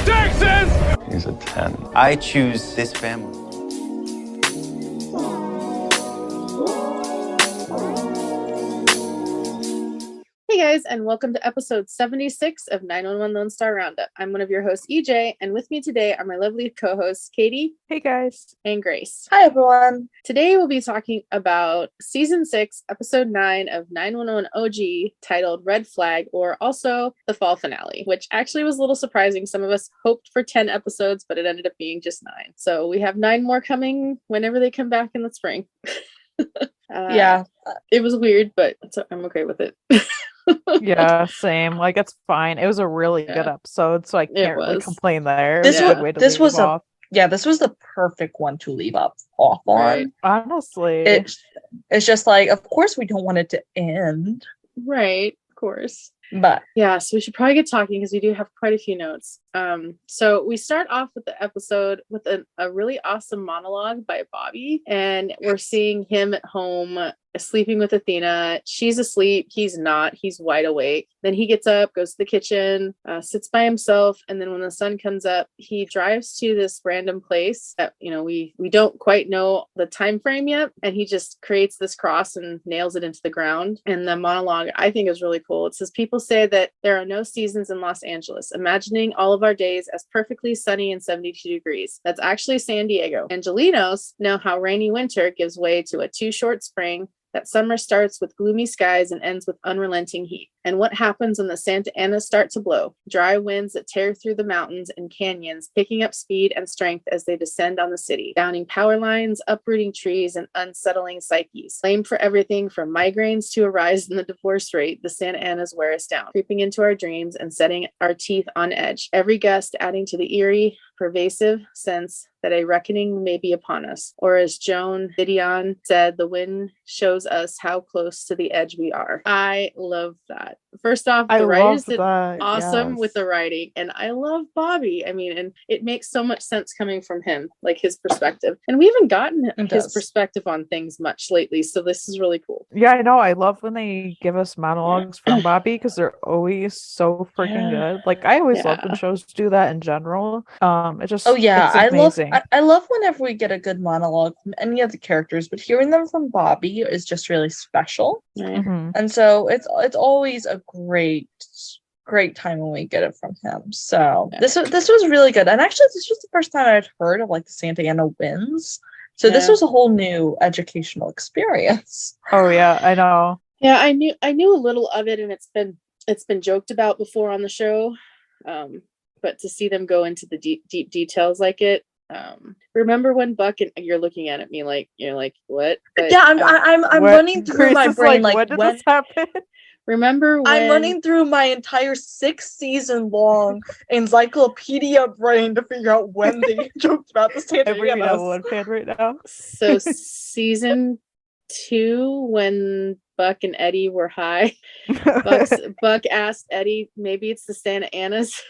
Texas! He's a 10. I choose this family. Hey guys, and welcome to episode 76 of 911 Lone Star Roundup. I'm one of your hosts, EJ, and with me today are my lovely co-hosts, Katie. Hey guys. And Grace. Hi everyone. Today we'll be talking about season 6, episode 9 of 911 OG, titled Red Flag, or also the fall finale, which actually was a little surprising. Some of us hoped for 10 episodes, but it ended up being just 9. So we have 9 more coming whenever they come back in the spring. Yeah. It was weird, but I'm okay with it. Yeah, same. Like, it's fine. It was a really good episode, so I can't really complain there. This was the perfect one to leave off on. Right. Honestly, it's just like, of course we don't want it to end, right? Of course. But yeah, so we should probably get talking because we do have quite a few notes. So we start off with the episode with a really awesome monologue by Bobby, and we're seeing him at home sleeping with Athena. She's asleep. He's not. He's wide awake. Then he gets up, goes to the kitchen, sits by himself, and then when the sun comes up, he drives to this random place that, we don't quite know the time frame yet, and he just creates this cross and nails it into the ground. And the monologue, I think, is really cool. It says, "People say that there are no seasons in Los Angeles, imagining all of our days as perfectly sunny and 72 degrees. That's actually San Diego. Angelinos know how rainy winter gives way to a too short spring, that summer starts with gloomy skies and ends with unrelenting heat. And what happens when the Santa Anas start to blow? Dry winds that tear through the mountains and canyons, picking up speed and strength as they descend on the city, downing power lines, uprooting trees, and unsettling psyches. Blamed for everything from migraines to a rise in the divorce rate, the Santa Anas wear us down, creeping into our dreams and setting our teeth on edge. Every gust adding to the eerie, pervasive sense that a reckoning may be upon us. Or as Joan Didion said, the wind shows us how close to the edge we are." I love that. First off, the writers did awesome with the writing, and I love Bobby. I mean, and it makes so much sense coming from him, like his perspective. And we haven't gotten his perspective on things much lately, so this is really cool. Yeah, I know. I love when they give us monologues from Bobby because they're always so freaking good. Like, I always love when shows do that in general. It just I love whenever we get a good monologue from any of the characters, but hearing them from Bobby is just really special. Mm-hmm. And so it's always a great time when we get it from him. So this was really good. And actually, this was the first time I'd heard of like the Santa Ana winds. So this was a whole new educational experience. Oh yeah, I know. Yeah, I knew a little of it, and it's been joked about before on the show. But to see them go into the deep details like it. Remember when Buck, and you're looking at me like you're like, what? But, yeah, I'm running through my brain like when did this happen? Remember when I'm running through my entire 6-season long encyclopedia brain to figure out when they joked about the Santa Ana. One fan right now. So season 2, when Buck and Eddie were high, Buck asked Eddie, maybe it's the Santa Anas.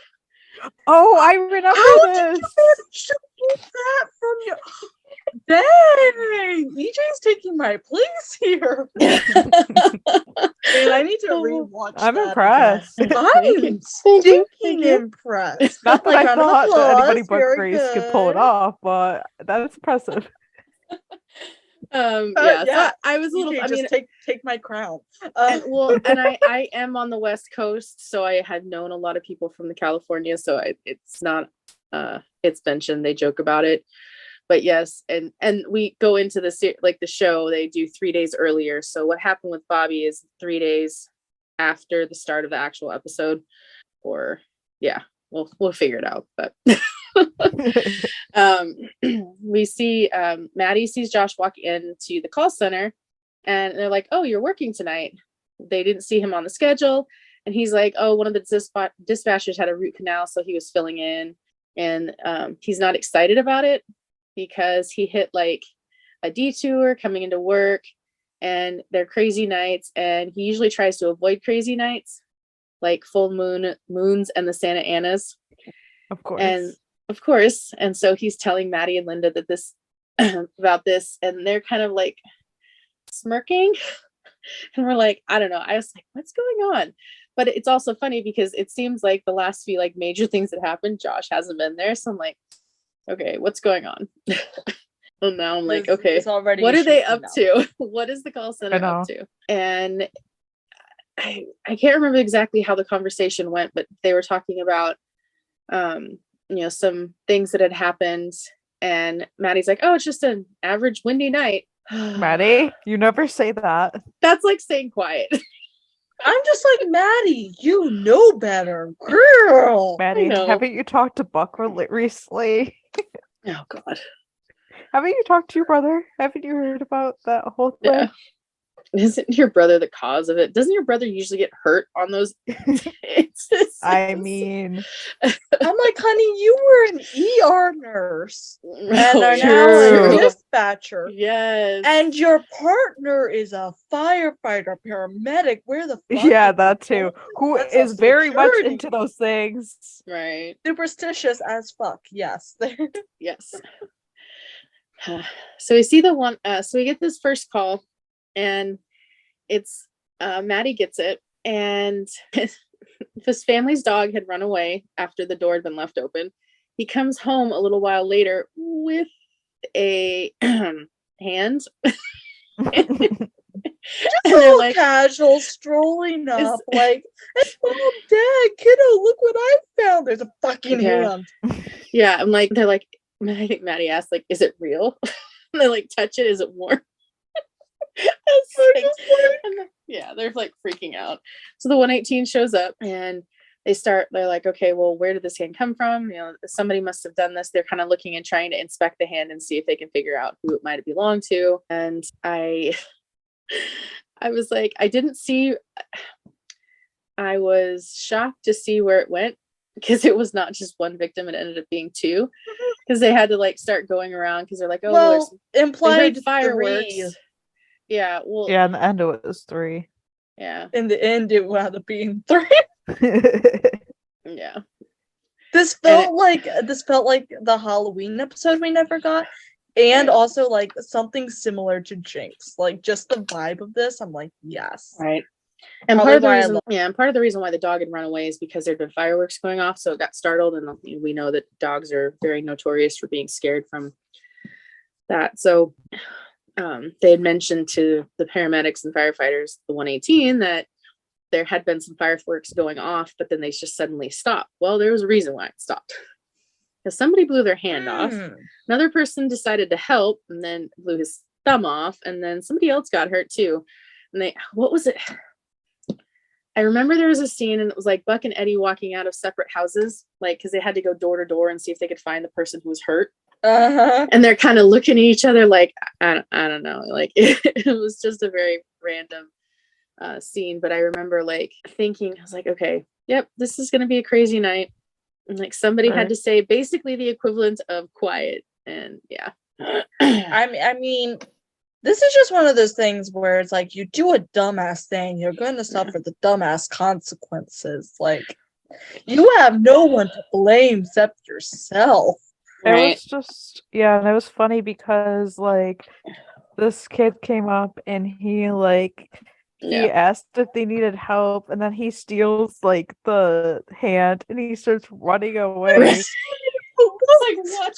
Oh, I remember How this. Did you manage to pull that from your... Dang, EJ's taking my place here. Man, I need to rewatch. I'm that impressed. Again. I'm stinking impressed. Not that I thought that anybody but Very Grace good. could pull it off, but that's impressive. So I was a little. EJ, I mean, just take my crown. And I am on the West Coast, so I had known a lot of people from the California. So it's not. It's mentioned. They joke about it. But yes, and we go into the show, they do 3 days earlier. So what happened with Bobby is 3 days after the start of the actual episode, or we'll figure it out. But we see Maddie sees Josh walk into the call center, and they're like, "Oh, you're working tonight." They didn't see him on the schedule, and he's like, "Oh, one of the dispatchers had a root canal, so he was filling in." And he's not excited about it because he hit like a detour coming into work, and they're crazy nights, and he usually tries to avoid crazy nights like full moons and the Santa Anas. Of course. And so he's telling Maddie and Linda that this about this, and they're kind of like smirking. And we're like, I don't know. I was like, what's going on? But it's also funny because it seems like the last few like major things that happened, Josh hasn't been there. So I'm like, okay, what's going on? And now I'm like, okay, it's already what are they shaking up up. to? What is the call center up to? And I can't remember exactly how the conversation went, but they were talking about, some things that had happened. And Maddie's like, oh, it's just an average windy night. Maddie, you never say that. That's like saying quiet. I'm just like, Maddie, you know better, girl. Maddie, haven't you talked to Buck recently? Oh God. Haven't you talked to your brother? Haven't you heard about that whole thing? Yeah. Isn't your brother the cause of it? Doesn't your brother usually get hurt on those instances? I mean, I'm like, honey, you were an ER nurse and are now True. a dispatcher. Yes. And your partner is a firefighter, paramedic. Where the fuck? Yeah, that too. Who That's is a very much security. into those things. Right. Superstitious as fuck. Yes. Yes. So we see the one. So we get this first call, and it's Maddie gets it, and his family's dog had run away after the door had been left open. He comes home a little while later with a hand. Just a little like, casual strolling up, like, it's Mom, Dad, kiddo, look what I found. There's a fucking hand. Yeah, I'm like, they're like, I think Maddie asked, like, is it real? And they like touch it, is it warm? Yeah, they're like freaking out. So the 118 shows up and they're like, okay, well, where did this hand come from? Somebody must have done this. They're kind of looking and trying to inspect the hand and see if they can figure out who it might have belonged to. And I was like, I was shocked to see where it went, because it was not just one victim. It ended up being two, because they had to like start going around, because they're like, oh, well, implied fireworks. 3. Yeah, well, yeah, in the end it was 3. Yeah, in the end it wound up being 3. Yeah. This felt like the Halloween episode we never got, and also like something similar to Jinx. Like just the vibe of this, I'm like, yes, right. And part of the reason why the dog had run away is because there'd been fireworks going off, so it got startled, and we know that dogs are very notorious for being scared from that. So they had mentioned to the paramedics and firefighters, the 118, that there had been some fireworks going off, but then they just suddenly stopped. Well, there was a reason why it stopped, because somebody blew their hand off. Another person decided to help and then blew his thumb off, and then somebody else got hurt too. And what was it? I remember there was a scene, and it was like Buck and Eddie walking out of separate houses, like, because they had to go door to door and see if they could find the person who was hurt. And they're kind of looking at each other like, I don't know, like it was just a very random scene. But I remember like thinking, I was like, okay, yep, this is gonna be a crazy night. And like somebody had to say basically the equivalent of quiet. And yeah. I mean, this is just one of those things where it's like, you do a dumbass thing, you're going to suffer the dumbass consequences. Like, you have no one to blame except yourself. It was just, and it was funny because like this kid came up and he asked if they needed help, and then he steals like the hand and he starts running away. Like, what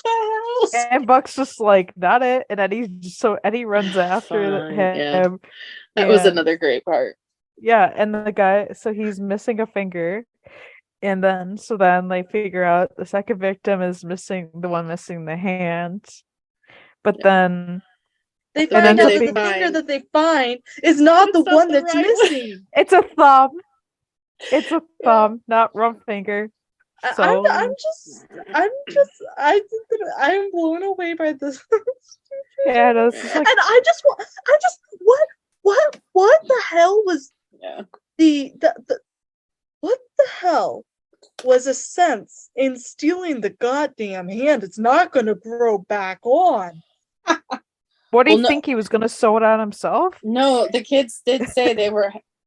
the hell? And Buck's just like, not it. And Eddie runs after him. Yeah. That was another great part. Yeah, and the guy, so he's missing a finger. And then they figure out the second victim is missing the hand. But then they find out that the finger that they find is not the one that's missing. It's a thumb. It's a thumb, not rump finger. So I'm blown away by this. Yeah, no, this is like... And what the hell was the what the hell was a sense in stealing the goddamn hand? It's not going to grow back on. What do you think, he was going to sew it on himself? No, the kids did say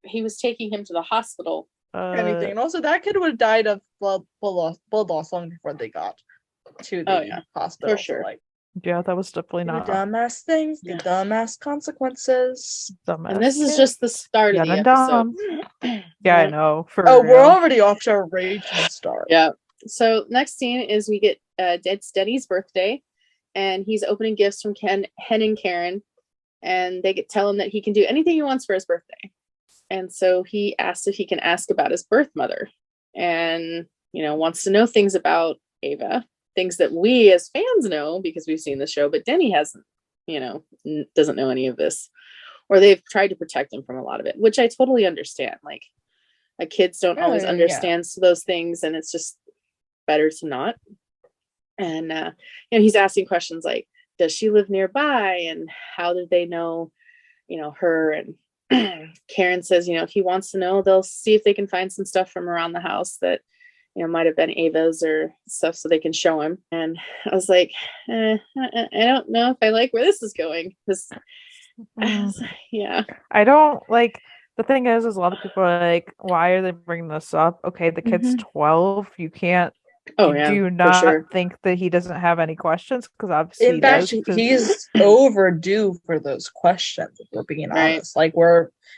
he was taking him to the hospital. Anything. And also, that kid would have died of blood loss long before they got to the hospital. For sure. So, like, Yeah, that was definitely Do not dumbass things, Yeah. get dumbass consequences. dumbass. And this is kid. just the start of Young the and episode. dumb. Yeah, I know. For Oh, we're real. already off to a raging start. Yeah. So next scene is we get it's Denny's birthday, and he's opening gifts from Hen and Karen, and they tell him that he can do anything he wants for his birthday. And so he asks if he can ask about his birth mother, and wants to know things about Ava, things that we as fans know because we've seen the show, but Denny hasn't, doesn't know any of this, or they've tried to protect him from a lot of it, which I totally understand. Like, kids don't always understand those things, and it's just better to not. And he's asking questions like, does she live nearby, and how did they know her? And Karen says, if he wants to know, they'll see if they can find some stuff from around the house that might have been Ava's or stuff, so they can show him. And I was like, I don't know if I like where this is going, because yeah, I don't like. The thing is a lot of people are like, why are they bringing this up? Okay, the kid's 12. You can't. Oh do yeah, you for not sure. think that he doesn't have any questions? Because obviously In he fact, does. 'cause- he's overdue for those questions, if we're being Right. honest. Like,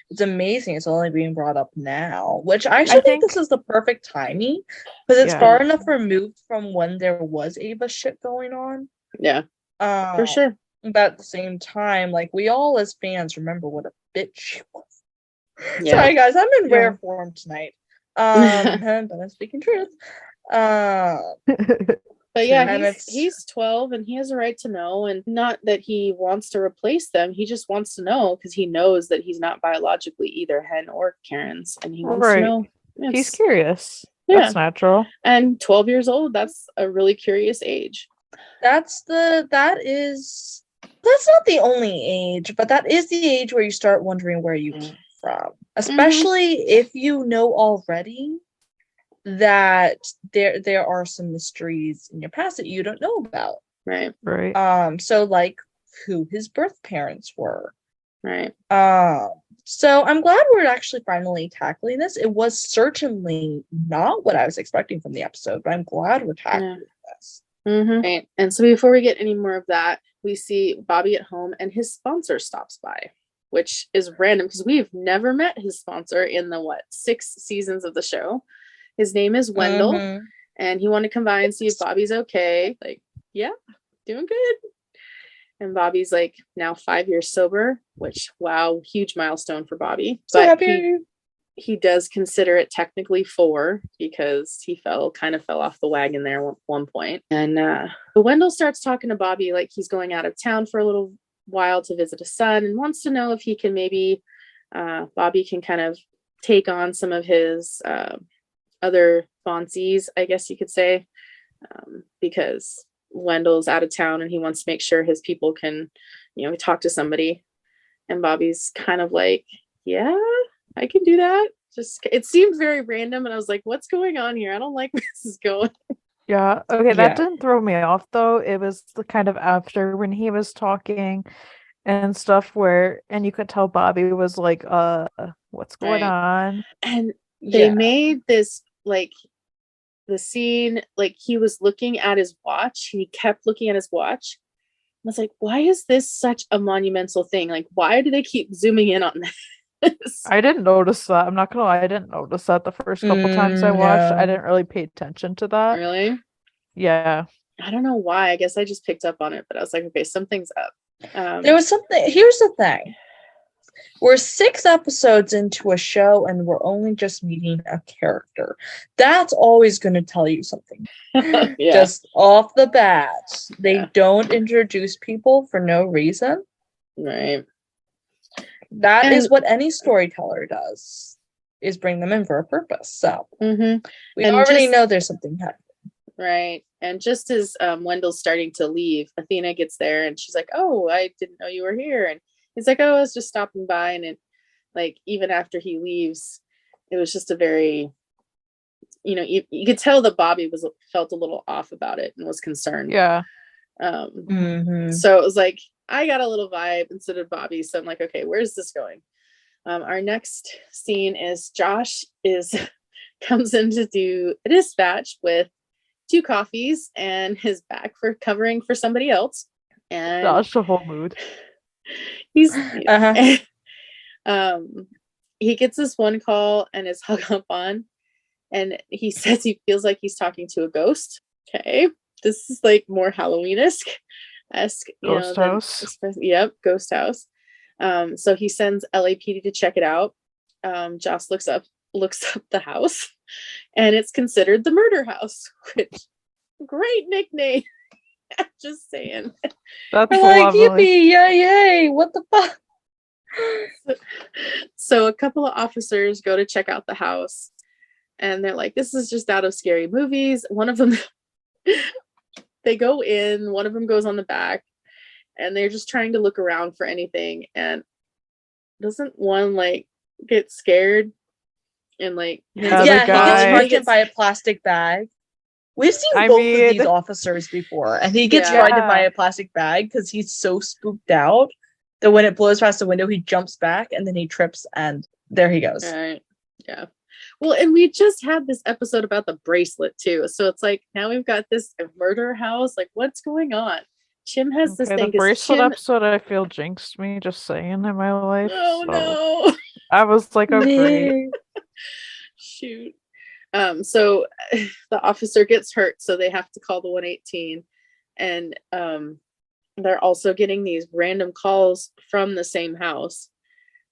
it's amazing it's only being brought up now, which I actually think this is the perfect timing, because it's Yeah. far enough removed from when there was Ava shit going on. Yeah, for sure. But at the same time, like, we all as fans remember what a bitch she was. Yeah. Sorry guys, I'm in Yeah. rare form tonight. But I'm speaking truth. But yeah, And he's 12, and he has a right to know, and not that he wants to replace them. He just wants to know because he knows that he's not biologically either Hen or Karen's, and he wants to know. He's curious. Yeah. That's natural. And 12 years old, that's a really curious age. That's not the only age, but that is the age where you start wondering where you came from, especially if you know already that there are some mysteries in your past that you don't know about. Right. So like who his birth parents were. Right. So I'm glad we're actually finally tackling this. It was certainly not what I was expecting from the episode, but I'm glad we're tackling this. Right. And so before we get any more of that, we see Bobby at home, and his sponsor stops by, which is random because we've never met his sponsor in the 6 seasons of the show. His name is Wendell, and he wanted to come by and see if Bobby's okay. Like, yeah, doing good. And Bobby's like now 5 years sober, which, wow, huge milestone for Bobby. So but happy. he does consider it technically 4 because he kind of fell off the wagon there at one point. And Wendell starts talking to Bobby like he's going out of town for a little while to visit a son, and wants to know if he can maybe Bobby can kind of take on some of his other sponsees, I guess you could say, because Wendell's out of town and he wants to make sure his people can, talk to somebody. And Bobby's kind of like, yeah, I can do that. It seemed very random, and I was like, what's going on here? I don't like where this is going. Yeah. Okay, that didn't throw me off though. It was the kind of after when he was talking and stuff and you could tell Bobby was like, what's going on? And they made this like the scene, like he was looking at his watch. He kept looking at his watch. I was like, why is this such a monumental thing? Like, why do they keep zooming in on this? I didn't notice that. I'm not gonna lie, I didn't notice that the first couple times I watched. I didn't really pay attention to that. Really? Yeah. I don't know why. I guess I just picked up on it, but I was like, okay, something's up. There was something. Here's the thing. We're 6 episodes into a show and we're only just meeting a character. That's always going to tell you something. Just off the bat. They don't introduce people for no reason. Right. That is what any storyteller does, is bring them in for a purpose. So we already know there's something happening. Right. And just as Wendell's starting to leave, Athena gets there and she's like, oh, I didn't know you were here. And he's like, oh, I was just stopping by. And it, like, even after he leaves, it was just a very, you could tell that Bobby felt a little off about it and was concerned. Yeah. So it was like, I got a little vibe instead of Bobby. So I'm like, okay, where's this going? Our next scene is Josh comes in to do a dispatch with 2 coffees and his back for covering for somebody else. And That's the whole mood. he's Uh-huh. he gets this one call and is hung up on, and he says he feels like he's talking to a ghost. Okay, this is like more Halloween-esque, Ghost house. Yep, ghost house. So he sends LAPD to check it out. Joss looks up the house, and it's considered the murder house, which great nickname. Just saying. That's We're like, lovely. yippee, yay, what the fuck? So a couple of officers go to check out the house, and they're like, this is just out of scary movies. One of them, they go in, one of them goes on the back, and they're just trying to look around for anything. And doesn't one like get scared and like Yeah, Yeah, the he gets guy- frightened by a plastic bag. We've seen I both mean- of these officers before, and he gets Yeah. frightened by a plastic bag because he's so spooked out that when it blows past the window, he jumps back and then he trips, and there he goes. Right. Yeah. Well, and we just had this episode about the bracelet too. So it's like now we've got this murder house. Like, what's going on? Chim has this Okay, thing. the 'cause bracelet Chim- episode I feel jinxed me, just saying, in my life. Oh so no. I was like, oh great. Shoot. So the officer gets hurt, so they have to call the 118, and they're also getting these random calls from the same house,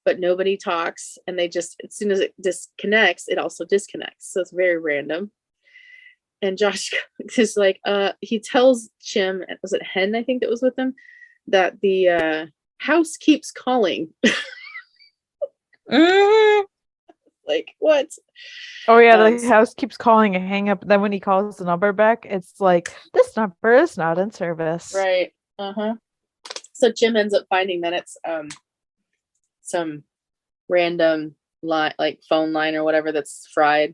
but nobody talks, and they just, as soon as it disconnects, it also disconnects. So it's very random. And Josh is like, he tells Chim, was it Hen, I think that was with him, that the house keeps calling. Like, what? Oh yeah, Um, the house keeps calling and hang up. Then when he calls the number back, it's like, this number is not in service. Right. So Jim ends up finding that it's some random line, like phone line or whatever, that's fried,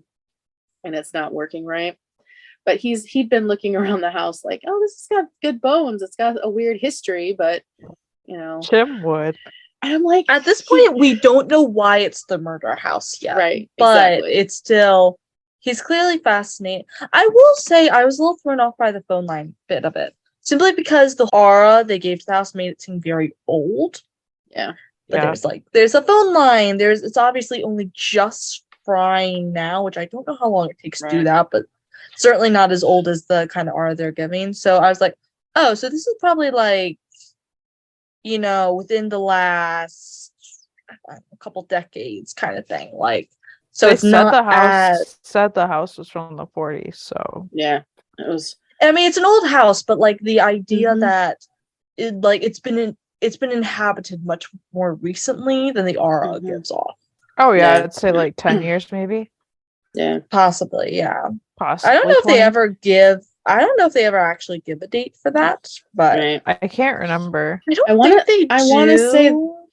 and it's not working right. But he'd been looking around the house like, oh, this has got good bones. It's got a weird history, but you know, Jim would. and I'm like, At this point, we don't know why it's the murder house yet. right, But exactly. it's still, he's clearly fascinated. I will say I was a little thrown off by the phone line bit of it. Simply because the aura they gave to the house made it seem very old. Yeah. But Yeah. there's a phone line. It's obviously only just frying now, which I don't know how long it takes to do Right. that, but certainly not as old as the kind of aura they're giving. So I was like, oh, so this is probably like, within the last a couple decades kind of thing. Like, so They it's said not the house as, said the house was from the 40s, so Yeah, it was. I mean, it's an old house, but like the idea Mhm. that it's been inhabited much more recently than the aura Mhm. gives off. oh yeah, Yeah. I'd say like 10 years maybe. Yeah. Possibly, yeah. Possibly I don't know if they 20. I don't know if they ever actually give a date for that, but Right. I can't remember. I don't I wanna- think they I do. wanna say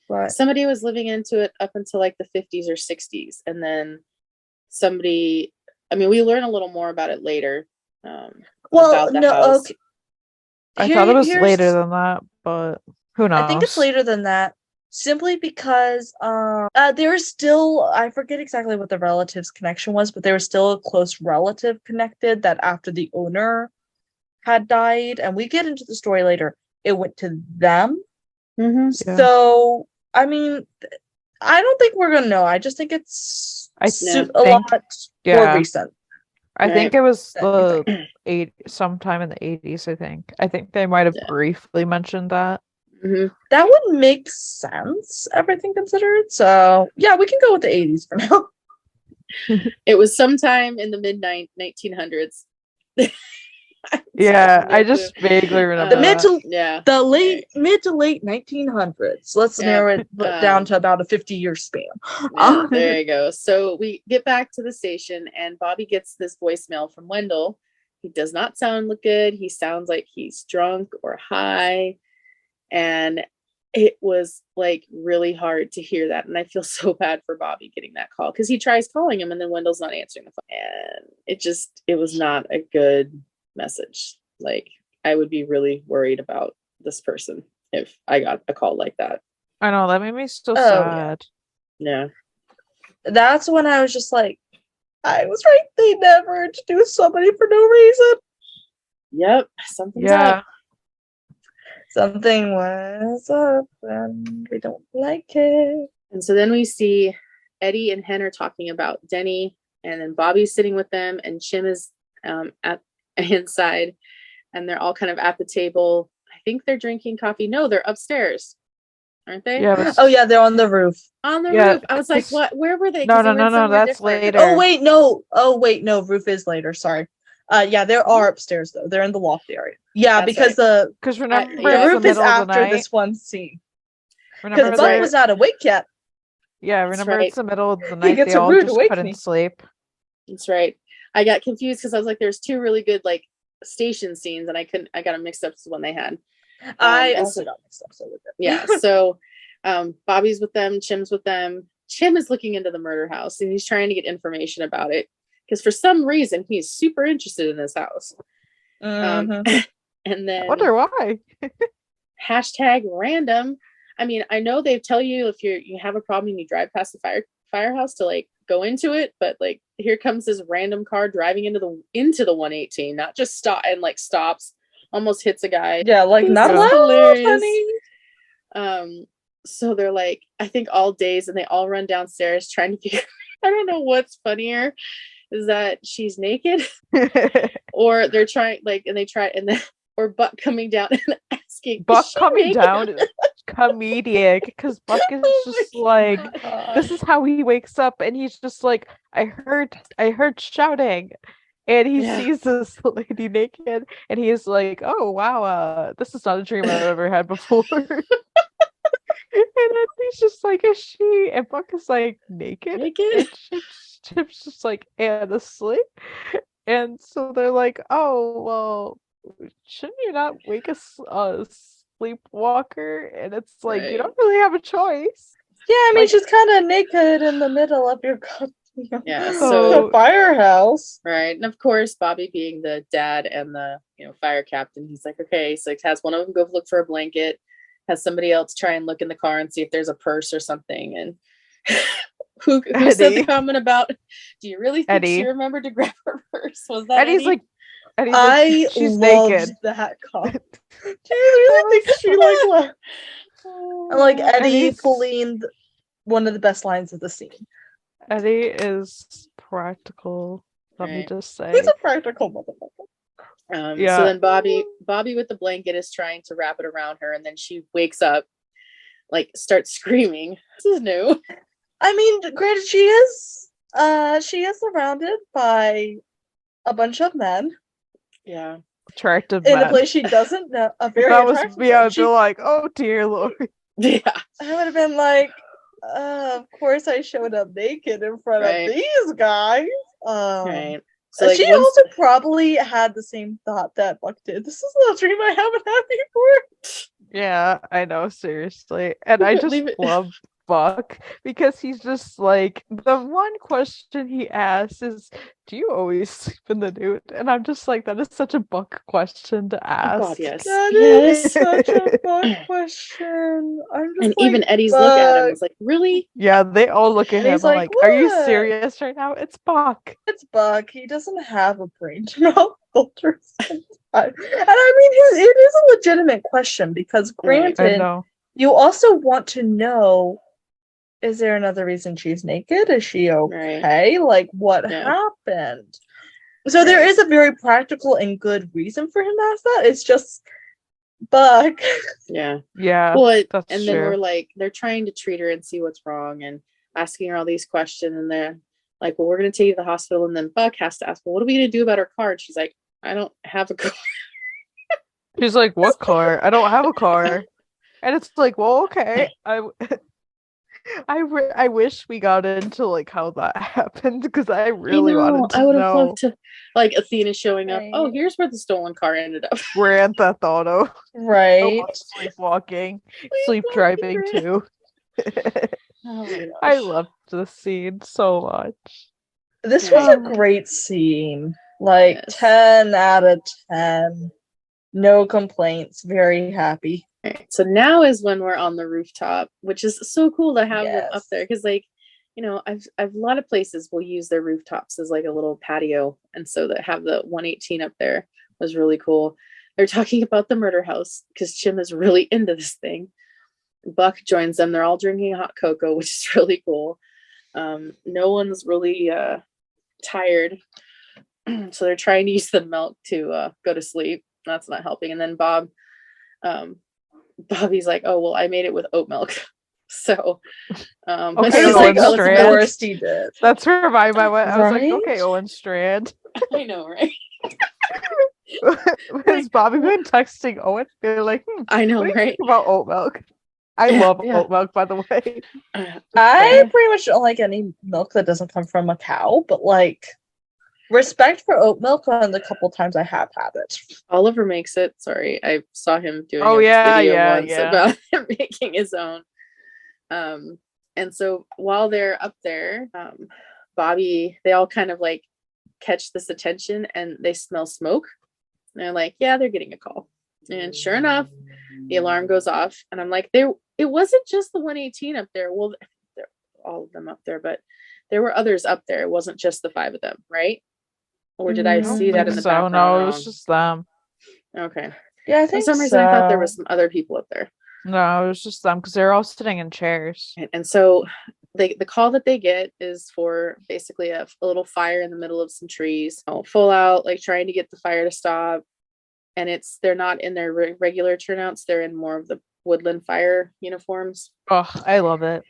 but Somebody was living into it up until like the 50s or 60s, and then somebody. I mean, we learn a little more about it later. About the house. okay. I thought it was Here's- later than that, but who knows? I think it's later than that, simply because there was still, I forget exactly what the relative's connection was, but there was still a close relative connected that after the owner had died, and we get into the story later, it went to them. Mm-hmm. Yeah. So, I mean, I don't think we're gonna know. I just think it's I a think- lot more yeah. recent. I think it was That you the sometime in the 80s, I think. I think they might have Yeah. briefly mentioned that. Mm-hmm. That would make sense, everything considered. So, yeah, we can go with the 80s for now. It was sometime in the mid 1900s. Yeah, I just vaguely remember The mid that. to Yeah. mid to late 1900s. Let's Yeah, narrow it down to about a 50-year span. Yeah, there you go. So we get back to the station, and Bobby gets this voicemail from Wendell. He does not sound good. He sounds like he's drunk or high. And it was like really hard to hear that. And I feel so bad for Bobby getting that call, because he tries calling him and then Wendell's not answering the phone. And it was not a good message. Like, I would be really worried about this person if I got a call like that. I know, that made me so Oh, sad. Yeah. That's when I was just like, I was right. They never introduced somebody for no reason. Yep. Something's Yeah. up. Something was up and we don't like it. And so then we see Eddie and Hen are talking about Denny, and then Bobby's sitting with them, and Chim is at inside, and they're all kind of at the table. I think they're drinking coffee. No, they're upstairs, aren't they? Yeah. Oh yeah, they're on the roof. On the roof. I was like, what? Where were they? No, 'Cause they no, went no, no. somewhere That's different. later. Oh wait, no. Roof is later. Sorry. Yeah, there are upstairs though. They're in the loft area. Yeah, That's because Because remember, the yeah, it's roof the is middle of the after night. this one scene. Remember, Because That's Buck right. was not awake yet. yeah, That's remember right. it's the middle of the night. gets They a all rude just awakening. couldn't sleep. That's right. I got confused because I was like, there's two really good like station scenes, and I got them mixed up to the one they had. I and also got mixed up so with it. Yeah. So Bobby's with them, Chim's with them. Chim is looking into the murder house, and he's trying to get information about it because for some reason he's super interested in this house. Mhm. And I then wonder why. hashtag random. I mean, I know they tell you if you have a problem and you drive past the firehouse to like go into it, but like here comes this random car driving into the 118, not just stops, almost hits a guy. Yeah, like This not is loud, hilarious. honey. So they're like, I think all days, and they all run downstairs trying to figure. I don't know what's funnier, is that she's naked, or they're trying and then or Buck coming down and asking. Buck "Is she coming naked?" down is comedic because Buck is Oh just my like, God. this is how he wakes up, and he's just like, I heard shouting, and he Yeah. sees this lady naked, and he's like, oh wow, this is not a dream I've ever had before. And then he's just like, is she? And Buck is like, naked? Naked? And Chip's just like, and asleep. And so they're like, oh, well, shouldn't you not wake a sleepwalker? And it's like, you Right. don't really have a choice. Yeah, I mean Like- she's kind of naked in the middle of your Yeah, so- firehouse. Right. And of course, Bobby being the dad and the fire captain, he's like, okay, so he has one of them go look for a blanket, has somebody else try and look in the car and see if there's a purse or something. And who said the Eddie. comment about, do you really think Eddie. she remembered to grab her purse? Was that And he's Eddie? like, I she's loved naked. that comment. Do you really think she like left? And like Eddie Eddie's- pulling one of the best lines of the scene. Eddie is practical. Let me Right. just say. He's a practical motherfucker. Yeah. So then Bobby with the blanket is trying to wrap it around her, and then she wakes up, like starts screaming. This is new. I mean, granted, she is surrounded by a bunch of men Yeah. Attractive in a man. place she doesn't know. A very That was attractive me. man. I'd be like, oh dear lord. Yeah. I would have been like, of course I showed up naked in front Right. of these guys. Right. So like She once- also probably had the same thought that Buck did. This is a dream I haven't had before. Yeah, I know, seriously. And I just Leave it- love Buck because he's just like, the one question he asks is, do you always sleep in the nude? And I'm just like, that is such a Buck question to ask. Oh God, yes. That Yes. is such a Buck question. I'm just And like, even Eddie's look at him Buck. was like, really? Yeah, they all look at And him he's and like, like, are you "What?" serious right now? It's Buck. It's Buck. He doesn't have a brain to malfilter. And I mean, it is a legitimate question because, Right. I granted, know. you also want to know: is there another reason she's naked? Is she okay? Like, what Yeah. happened? So there Right. is a very practical and good reason for him to ask that. It's just Buck. Yeah. Yeah. Well, that's and then true. we're like, they're trying to treat her and see what's wrong and asking her all these questions. And they're like, well, we're going to take you to the hospital. And then Buck has to ask, well, what are we going to do about her car? And she's like, I don't have a car. She's like, what car? I don't have a car. And it's like, well, okay. I wish we got into like how that happened because I really wanted to I would have know loved to, like Athena showing up. Oh, Right. here's where the stolen car ended up. Grand Theft Auto. Right. Sleepwalking, sleep driving too. Oh my gosh. I loved the scene so much. This was a Um, great scene. Like Yes. 10 out of 10. No complaints. Very happy. Right. So now is when we're on the rooftop, which is so cool to have them up Yes. there because, like, I've a lot of places will use their rooftops as like a little patio, and so that have the 118 up there was really cool. they're talking about the murder house because Chim is really into this thing. Buck joins them. They're all drinking hot cocoa, which is really cool. No one's really tired, so they're trying to use the milk to go to sleep. That's not helping. And then Bobby's like, "Oh well, I made it with oat milk." So Okay, she's Owen like, "Oh, Strand. it's Worst he did. That's where my mind went. I was like, Right? okay, Owen Strand. milk." I know, right? Has Bobby been texting Owen? They're like, I know, what do you right? think about oat milk? I Yeah, love yeah. oat milk, by the way. I pretty much don't like any milk that doesn't come from a cow, but like respect for oat milk on the couple times I have had it. Oliver makes it. Sorry, I saw him doing Oh, a yeah, video yeah, once yeah. about him making his own. And so while they're up there, Bobby, they all kind of like catch this attention and they smell smoke. And they're like, yeah, they're getting a call. And sure enough, the alarm goes off. And I'm like, it wasn't just the 118 up there. Well, they're all of them up there, but there were others up there. It wasn't just the 5 of them, right? Or did I see that in the background? No, it wrong? was just them. Okay. Yeah, I For think some reason, I thought there was some other people up there. No, it was just them because they're all sitting in chairs. And so the call that they get is for basically a little fire in the middle of some trees, full out, like trying to get the fire to stop. And they're not in their regular turnouts. They're in more of the woodland fire uniforms. Oh, I love it.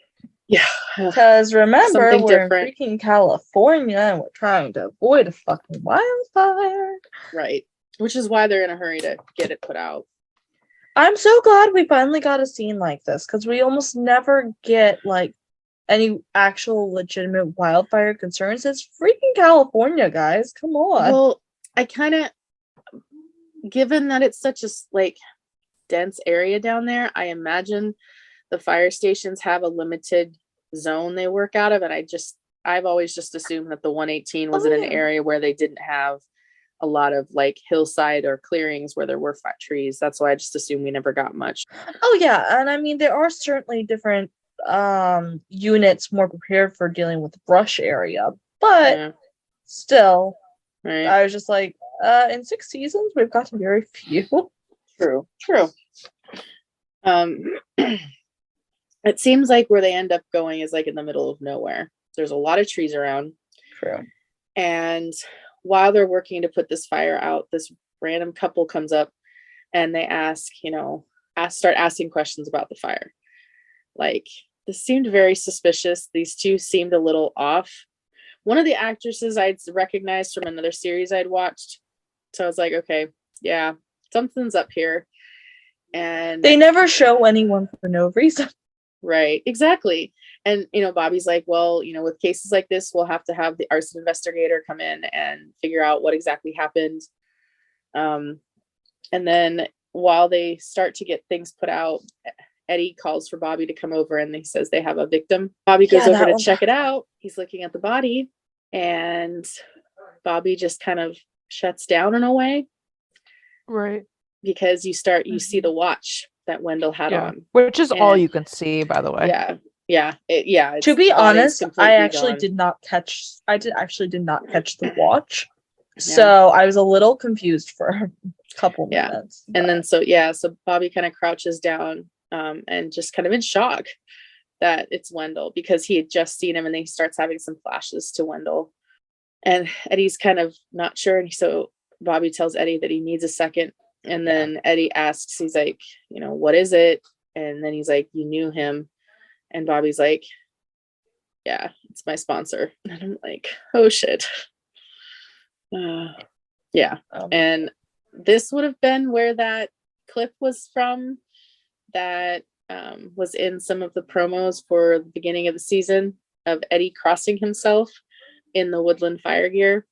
Yeah. Because remember, Something we're different. in freaking California and we're trying to avoid a fucking wildfire. Right. Which is why they're in a hurry to get it put out. I'm so glad we finally got a scene like this because we almost never get like any actual legitimate wildfire concerns. It's freaking California, guys. Come on. Well, I kind of, given that it's such a like dense area down there, I imagine the fire stations have a limited zone they work out of. And I've always just assumed that the 118 was in an area where they didn't have a lot of like hillside or clearings where there were fat trees. That's why I just assumed we never got much. Oh yeah, and I mean there are certainly different units more prepared for dealing with the brush area, but still, right. I was just like, in 6 seasons we've gotten very few. True. It seems like where they end up going is like in the middle of nowhere. There's a lot of trees around. True. And while they're working to put this fire out, this random couple comes up and they start asking questions about the fire. Like, this seemed very suspicious. These two seemed a little off. One of the actresses I'd recognized from another series I'd watched. So I was like, okay, yeah, something's up here. And they never show anyone for no reason. Right, exactly. And Bobby's like, well, with cases like this, we'll have to have the arson investigator come in and figure out what exactly happened. And then while they start to get things put out, Eddie calls for Bobby to come over and he says they have a victim. Bobby goes over to check it out. He's looking at the body and Bobby just kind of shuts down in a way. Right. Because you see the watch that Wendell had on. Which is all you can see, by the way. Yeah. To be honest, I actually gone. did not catch the watch. So I was a little confused for a couple minutes. But. And then so Bobby kind of crouches down and just kind of in shock that it's Wendell because he had just seen him and then he starts having some flashes to Wendell. And Eddie's kind of not sure. And so Bobby tells Eddie that he needs a second. And then Eddie asks, he's like, what is it? And then he's like, you knew him. And Bobby's like, yeah, it's my sponsor. And I'm like, oh shit. And this would have been where that clip was from that was in some of the promos for the beginning of the season of Eddie crossing himself in the woodland fire gear.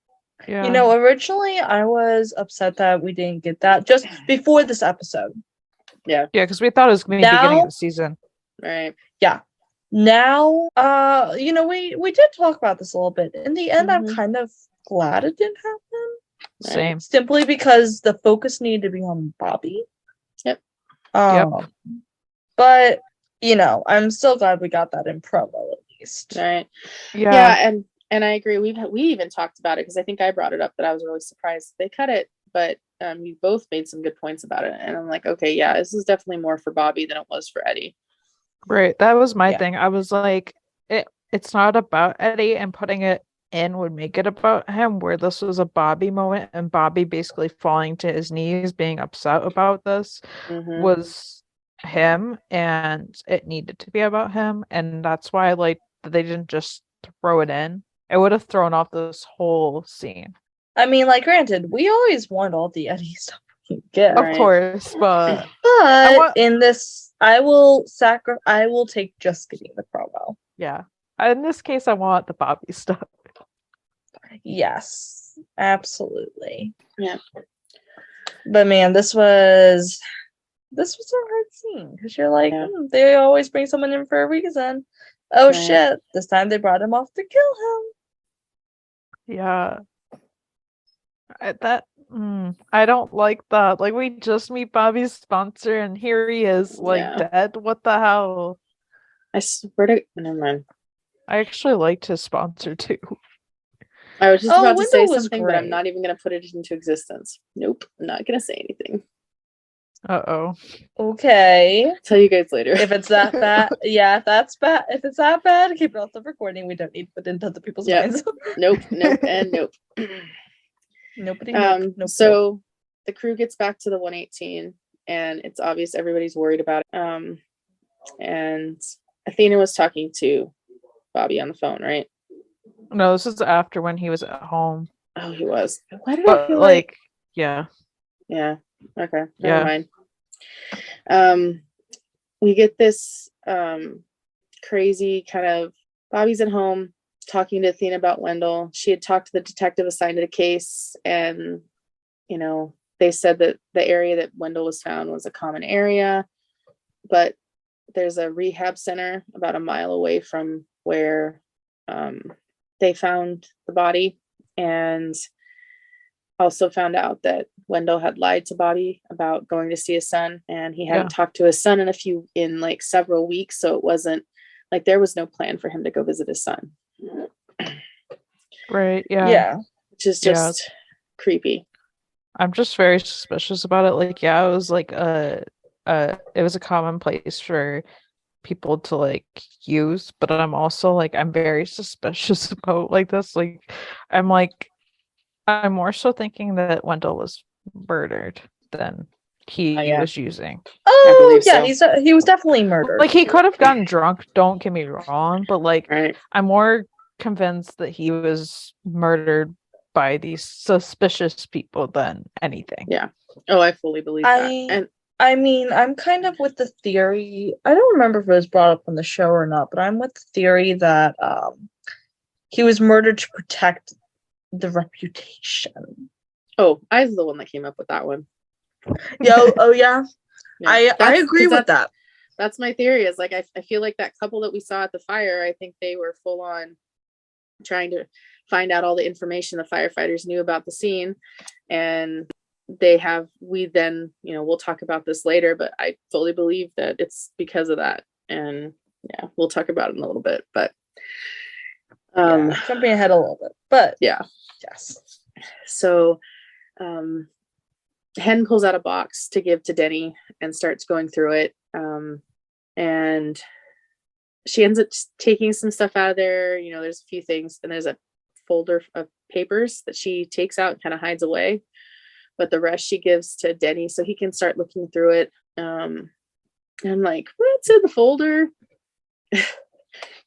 Yeah. Originally I was upset that we didn't get that just before this episode. Yeah, because we thought it was going to be the beginning of the season. Right. Yeah. Now, we did talk about this a little bit. In the end, I'm kind of glad it didn't happen. Same. Simply because the focus needed to be on Bobby. Yep. But, I'm still glad we got that in promo at least. Right. Yeah. And I agree. We even talked about it because I think I brought it up that I was really surprised they cut it, but you both made some good points about it, and I'm like, okay, yeah, this is definitely more for Bobby than it was for Eddie. Right. That was my Yeah. thing. I was like, it's not about Eddie, and putting it in would make it about him, where this was a Bobby moment, and Bobby basically falling to his knees, being upset about this Mm-hmm. was him, and it needed to be about him. And that's why I like that they didn't just throw it in. It would have thrown off this whole scene. I mean, like, granted, we always want all the Eddie stuff we can get. Of course, but But in this, I will take just getting the promo. yeah. In this case, I want the Bobby stuff. Yes, absolutely. Yeah. But man, this was a hard scene because you're like, they always bring someone in for a reason. Oh shit! This time they brought him off to kill him. Yeah. I don't like that. Like, we just meet Bobby's sponsor and here he is, like, dead. What the hell? I swear to never mind. I actually liked his sponsor too. I was just about to say Wendell something, but I'm not even going to put it into existence. Nope, I'm not going to say anything. Uh-oh. Okay. Tell you guys later. If it's that bad, yeah, if that's bad. If it's that bad, keep it off the recording. We don't need to put into other people's minds. Nope, and nope. Nobody. So the crew gets back to the 118, and it's obvious everybody's worried about it. And Athena was talking to Bobby on the phone, right? No, this is after, when he was at home. Oh, he was. Why did I feel yeah. Yeah. Okay. Never mind. We get this crazy kind of, Bobby's at home talking to Athena about Wendell. She had talked to the detective assigned to the case, and they said that the area that Wendell was found was a common area, but there's a rehab center about a mile away from where they found the body, and also found out that Wendell had lied to Bobby about going to see his son, and he hadn't talked to his son in several weeks, so it wasn't like there was no plan for him to go visit his son. Right. Yeah. Which is just creepy. I'm just very suspicious about it. Like, it was like it was a common place for people to like use, but I'm also like, I'm very suspicious about like this. Like, I'm more so thinking that Wendell was murdered than he was using. Oh yeah, so. He was definitely murdered. Like, he could have gotten drunk, don't get me wrong, but like I'm more convinced that he was murdered by these suspicious people than anything. Yeah. Oh, I fully believe that. And I mean, I'm kind of with the theory, I don't remember if it was brought up on the show or not, but I'm with the theory that he was murdered to protect the reputation. Oh, I was the one that came up with that one. Yeah. I agree with that. That's my theory, is like I feel like that couple that we saw at the fire, I think they were full on trying to find out all the information the firefighters knew about the scene, and we then we'll talk about this later, but I fully believe that it's because of that, and we'll talk about it in a little bit, but jumping ahead a little bit, but yes. So Hen pulls out a box to give to Denny and starts going through it, and she ends up taking some stuff out of there. There's a few things, and there's a folder of papers that she takes out and kind of hides away, but the rest she gives to Denny so he can start looking through it. And I'm like, what's in the folder? Because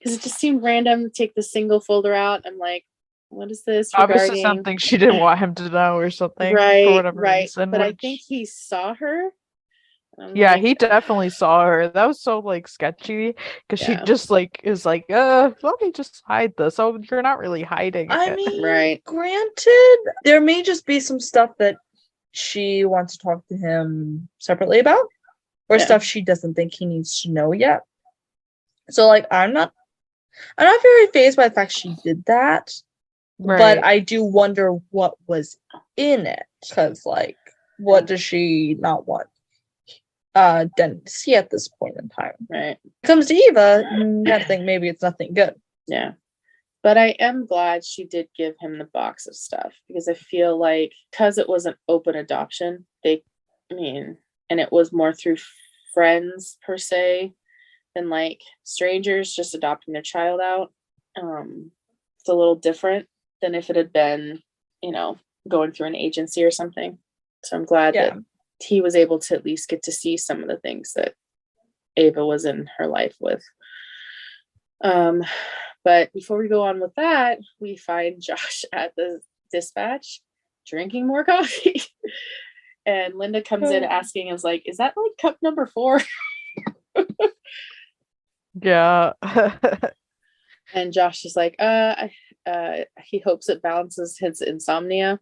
it just seemed random to take the single folder out. I'm like, what is this regarding? Obviously something she didn't want him to know or something, for whatever reason. But I think he saw her. He definitely saw her. That was so like sketchy, because she just like is like, let me just hide this. Oh, you're not really hiding it. I mean, granted, there may just be some stuff that she wants to talk to him separately about, or stuff she doesn't think he needs to know yet. So like, I'm not very fazed by the fact she did that, but I do wonder what was in it, because like, what does she not want Denny to see at this point in time? Right. Comes to Eva, you gotta think maybe it's nothing good. Yeah. But I am glad she did give him the box of stuff because I feel like because it was an open adoption, and it was more through friends per se than like strangers just adopting their child out. It's a little different than if it had been, going through an agency or something. So I'm glad that he was able to at least get to see some of the things that Ava was in her life with. But before we go on with that, we find Josh at the dispatch drinking more coffee. And Linda comes in asking, is like, is that like cup number 4? Yeah. And Josh is like, he hopes it balances his insomnia.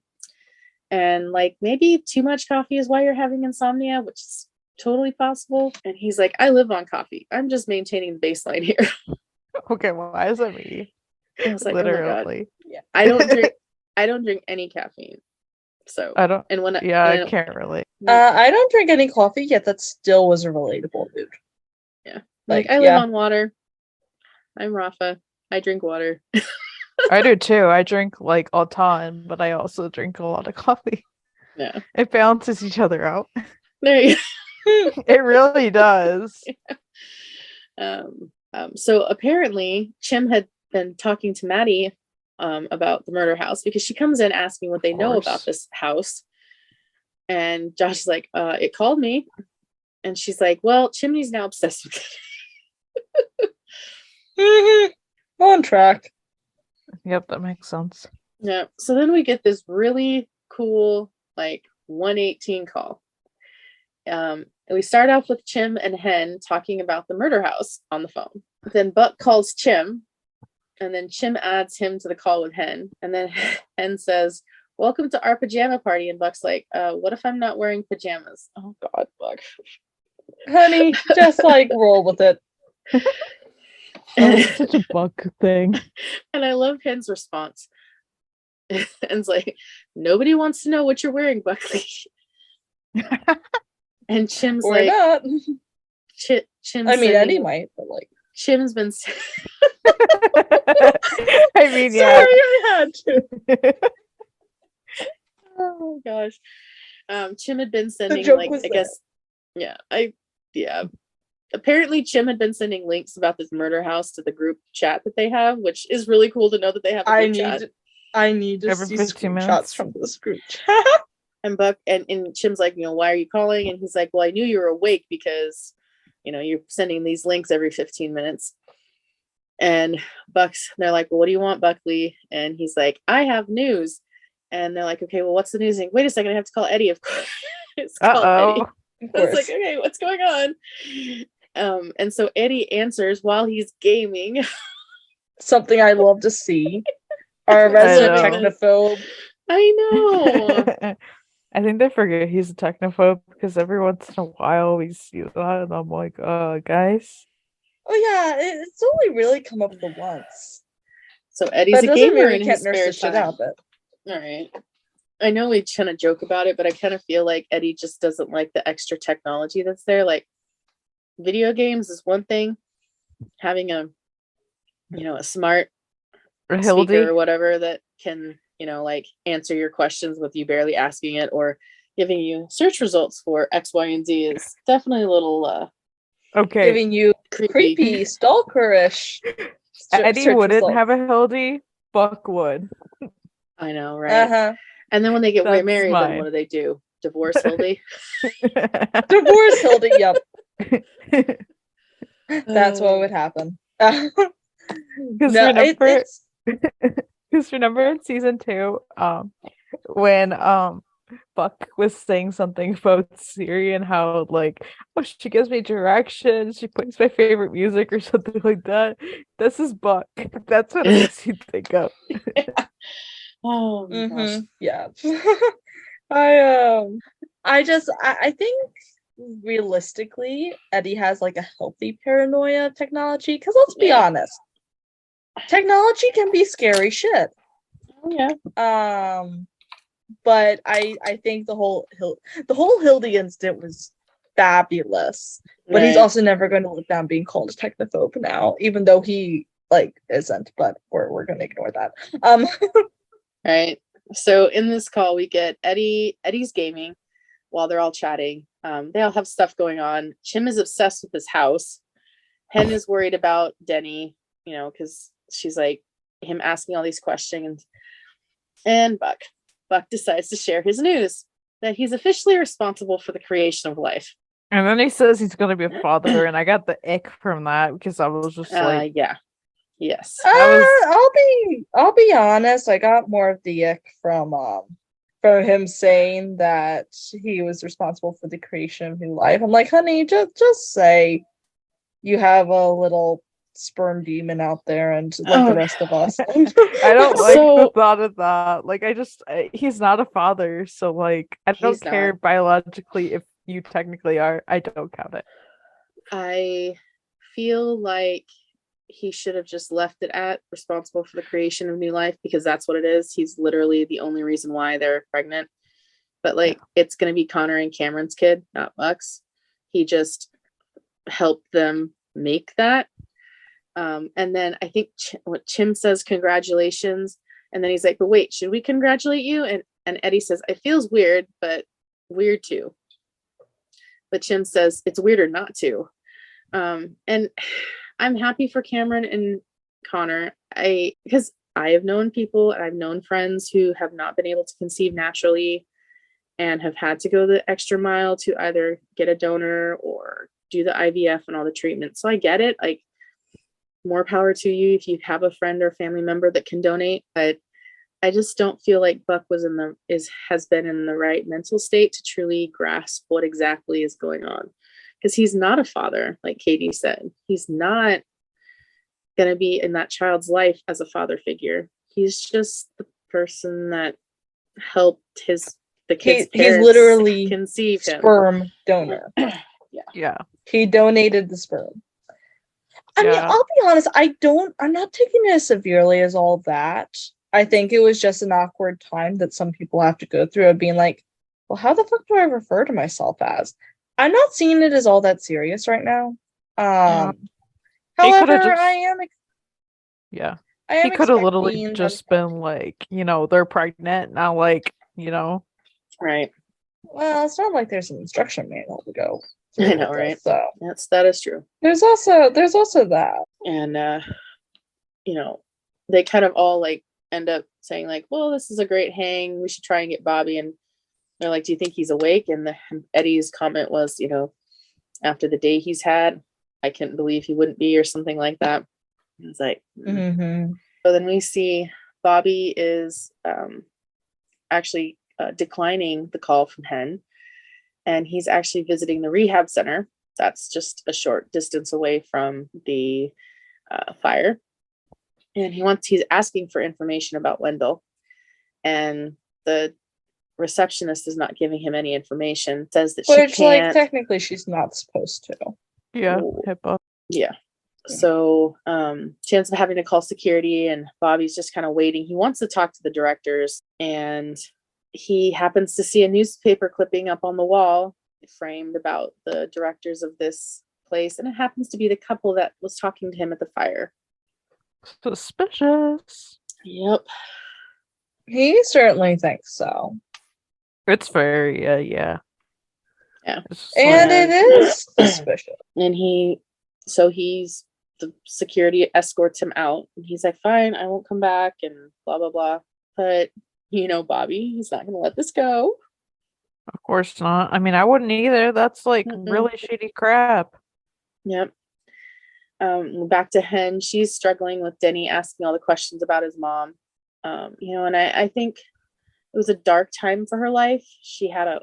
And like maybe too much coffee is why you're having insomnia, which is totally possible. And he's like, I live on coffee. I'm just maintaining the baseline here. Okay, well, why is that me? I was like, literally. Oh my God. Yeah. I don't drink any caffeine. So I don't. And when I can't relate. I don't drink any coffee, yet that still was a relatable mood. Yeah. Like I live on water. I'm Rafa. I drink water. I do too. I drink like a ton, but I also drink a lot of coffee. Yeah. It balances each other out. There you go. It really does. Yeah. So apparently Chim had been talking to Maddie about the murder house because she comes in asking what they know about this house. And Josh is like, it called me. And she's like, well, Chimney's now obsessed with it. On track. Yep, that makes sense. Yeah. So then we get this really cool, like 118 call. We start off with Chim and Hen talking about the murder house on the phone. Then Buck calls Chim, and then Chim adds him to the call with Hen. And then Hen says, welcome to our pajama party. And Buck's like, what if I'm not wearing pajamas? Oh God, Buck. Honey, just like roll with it. It's such a Buck thing. And I love Hen's response. And it's like, nobody wants to know what you're wearing, Buckley. And Chim's or like, not. Chim's Eddie might, but like Chim's been. I mean, yeah. Sorry, I had to. Oh gosh. Chim had been sending apparently Chim had been sending links about this murder house to the group chat that they have, which is really cool to know that they have a group chat. I need to see screenshots from this group chat. And Buck and Chim's like, why are you calling? And he's like, well, I knew you were awake because, you're sending these links every 15 minutes. And they're like, well, what do you want, Buckley? And he's like, I have news. And they're like, okay, well, what's the news? And wait a second, I have to call Eddie, of course. It's called Eddie. I was like, okay, what's going on? And so Eddie answers while he's gaming. Something I love to see. Our resident technophobe. I know. I think they forget he's a technophobe because every once in a while we see that and I'm like, guys. Oh yeah, it's only really come up the once. So Eddie's a gamer and can't nurse the shit out, but all right. I know we kind of joke about it, but I kind of feel like Eddie just doesn't like the extra technology that's there. Like video games is one thing. Having a smart speaker or whatever that can, like answer your questions with you barely asking it or giving you search results for X, Y, and Z is definitely a little giving you creepy stalkerish. Eddie wouldn't have a Hildy, Buck would. I know, right? Uh-huh. And then when they get married, then what do? Divorce Hildy? Divorce Hildy, yep. That's what would happen. Because remember in season 2, when Buck was saying something about Siri and how she gives me directions, she plays my favorite music or something like that. This is Buck. That's what it makes you think of. Yeah. Oh my gosh. Yeah. I think realistically Eddie has a healthy paranoia of technology, because let's be honest, technology can be scary shit. Oh yeah. But I think the whole Hildy incident was fabulous. But he's also never going to look down being called a technophobe now, even though he like isn't, but we're gonna ignore that. Right. So in this call, we get Eddie's gaming while they're all chatting. They all have stuff going on. Chim is obsessed with his house. Hen is worried about Denny, because she's like him asking all these questions. And Buck decides to share his news that he's officially responsible for the creation of life. And then he says he's going to be a father, and I got the ick from that because I was just like, yeah, yes. I'll be honest. I got more of the ick from him saying that he was responsible for the creation of new life. I'm like, honey, just say you have a little sperm demon out there, and like the rest of us. I don't like the thought of that. Like, he's not a father, so like, I don't care biologically if you technically are. I don't count it. I feel like he should have just left it at responsible for the creation of new life, because that's what it is. He's literally the only reason why they're pregnant. But like, it's going to be Connor and Cameron's kid, not Buck's. He just helped them make that. And then I think what Chim says, congratulations. And then he's like, but wait, should we congratulate you? And Eddie says, it feels weird, but weird too. But Chim says it's weirder not to. And I'm happy for Cameron and Connor. Because I have known people, and I've known friends who have not been able to conceive naturally and have had to go the extra mile to either get a donor or do the IVF and all the treatment. So I get it. Like, more power to you if you have a friend or family member that can donate. But I just don't feel like Buck has been in the right mental state to truly grasp what exactly is going on. Because he's not a father, like Katie said. He's not going to be in that child's life as a father figure. He's just the person that helped the kid's parents. He's literally conceive him. Sperm donor. Yeah. He donated the sperm. I mean, I'll be honest, I'm not taking it as severely as all that. I think it was just an awkward time that some people have to go through of being like, well, how the fuck do I refer to myself as? I'm not seeing it as all that serious right now. However, I am. He could have literally just been like, they're pregnant now, like, Right. Well, it's not like there's an instruction manual to go. I know, right? So that is true. There's also that. And they kind of all like end up saying like, well, this is a great hang. We should try and get Bobby. And they're like, do you think he's awake? And Eddie's comment was, after the day he's had, I couldn't believe he wouldn't be, or something like that. It's like, mm-hmm. So then we see Bobby is actually declining the call from Hen. And he's actually visiting the rehab center. That's just a short distance away from the fire. And he's asking for information about Wendell. And the receptionist is not giving him any information. Says that she can't. Like, technically she's not supposed to. Yeah, HIPAA. Yeah. So she ends up having to call security, and Bobby's just kind of waiting. He wants to talk to the directors, and he happens to see a newspaper clipping up on the wall framed about the directors of this place, and it happens to be the couple that was talking to him at the fire. Suspicious. Yep. He certainly thinks so. It's very yeah. And it is suspicious. And the security escorts him out, and he's like, fine, I won't come back, and blah blah blah. But Bobby, he's not going to let this go. Of course not. I mean, I wouldn't either. That's like really shitty crap. Yep. Back to Hen. She's struggling with Denny asking all the questions about his mom. And I think it was a dark time for her life. She had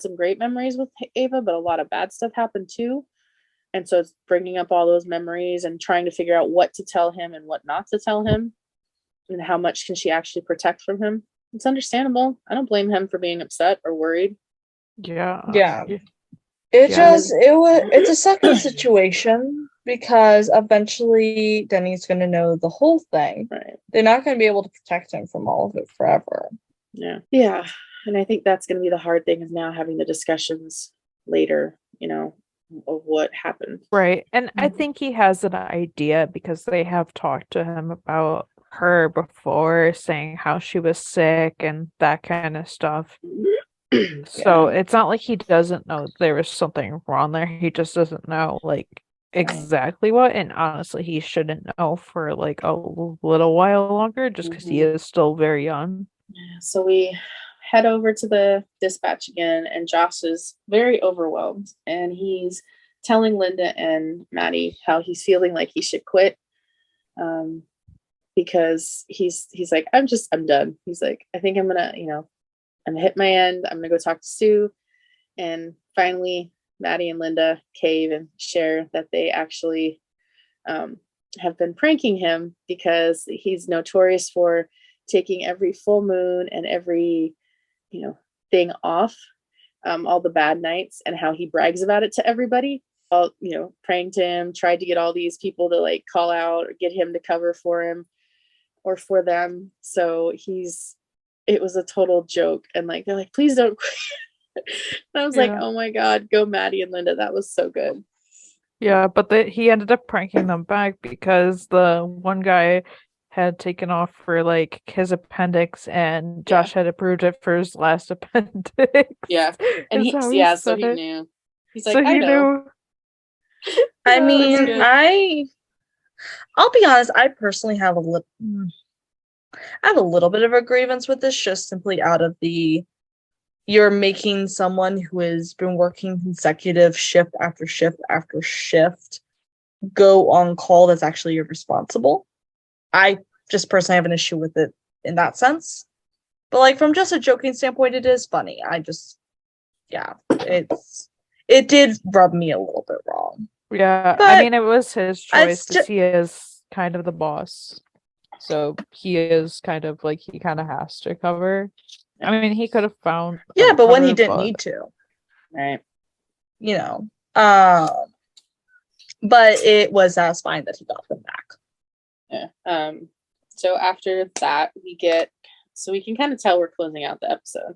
some great memories with Ava, but a lot of bad stuff happened too. And so it's bringing up all those memories and trying to figure out what to tell him and what not to tell him, and how much can she actually protect from him. It's understandable. I don't blame him for being upset or worried. Yeah. It's a sucky situation, because eventually Denny's going to know the whole thing. Right. They're not going to be able to protect him from all of it forever. Yeah. And I think that's going to be the hard thing, is now having the discussions later, of what happened. Right. And I Mhm. think he has an idea because they have talked to him about her before, saying how she was sick and that kind of stuff. So Yeah. it's not like he doesn't know there was something wrong there. He just doesn't know like exactly what. And honestly, he shouldn't know for like a little while longer just because he Mhm. is still very young. So we head over to the dispatch again, and Josh is very overwhelmed, and he's telling Linda and Maddie how he's feeling like he should quit, because he's like, I'm done. He's like, I think I'm gonna, I'm gonna hit my end. I'm gonna go talk to Sue, and finally, Maddie and Linda cave and share that they actually um, have been pranking him because he's notorious for taking every full moon and every thing off, all the bad nights, and how he brags about it to everybody. All pranked him, tried to get all these people to like call out or get him to cover for him or for them. So it was a total joke, and like they're like, please don't quit. And I was like, Yeah. oh my god, go Maddie and Linda, that was so good. Yeah, but he ended up pranking them back because the one guy had taken off for like his appendix and Yeah. Josh had approved it for his last appendix. Yeah. And Is how he so said he it. knew. He's like, So I he know. knew. I Yeah, it was mean, good. I'll be honest, I personally have a little bit of a grievance with this, just simply out of you're making someone who has been working consecutive shift after shift after shift go on call that's actually irresponsible. I just personally have an issue with it in that sense. But like from just a joking standpoint, it is funny. It did rub me a little bit wrong. Yeah, But I mean, it was his choice it's because he is kind of the boss. So he is kind of like, he kind of has to cover. I mean, he could have found yeah, but when he cover, didn't but need to, Right. you know. But it was satisfying that he got them back. Yeah. So after that, we can kind of tell we're closing out the episode,